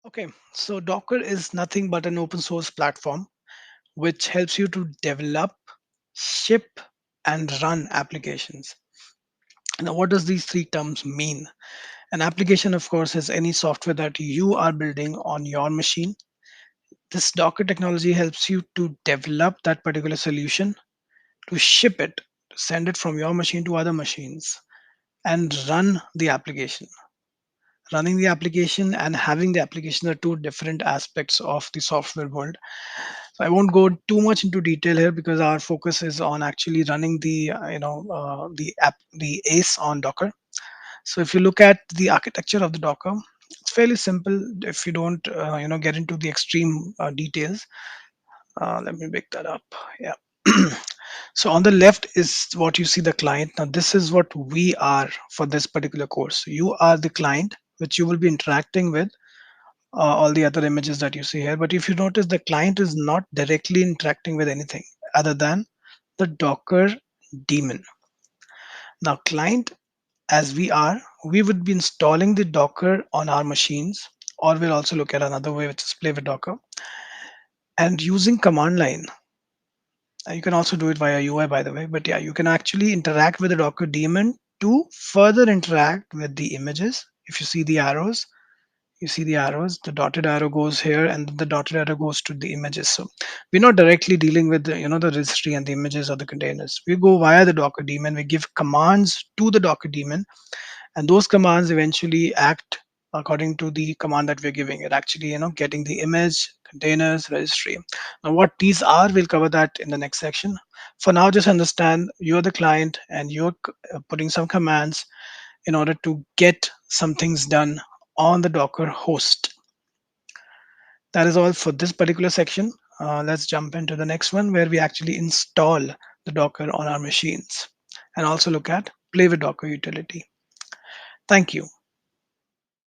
Okay, so Docker is nothing but an open source platform which helps you to develop, ship, and run applications. Now, what does these three terms mean? An application, of course, is any software that you are building on your machine. This Docker technology helps you to develop that particular solution, to ship it, to send it from your machine to other machines, and run the application. Running the application and having the application are two different aspects of the software world. So I won't go too much into detail here because our focus is on actually running the the app, the ACE on Docker. So if you look at the architecture of the Docker, it's fairly simple if you don't get into the extreme details. Let me pick that up. Yeah. So on the left is what you see the client. Now this is what we are for this particular course. You are the client which you will be interacting with all the other images that you see here. But if you notice, the client is not directly interacting with anything other than the Docker daemon. Now, client, as we are, we would be installing the Docker on our machines, or we'll also look at another way, which is play with Docker, and using command line. You can also do it via UI, by the way, but yeah, you can actually interact with the Docker daemon to further interact with the images. If you see the arrows, the dotted arrow goes here and the dotted arrow goes to the images. So we're not directly dealing with the registry and the images or the containers. We go via the Docker daemon. We give commands to the Docker daemon, and those commands eventually act according to the command that we're giving it, actually getting the image, containers, registry. Now what these are, we'll cover that in the next section. For now, just understand you're the client and you're putting some commands in order to get some things done on the Docker host. That is all for this particular section. Let's jump into the next one where we actually install the Docker on our machines and also look at play with Docker utility. Thank you.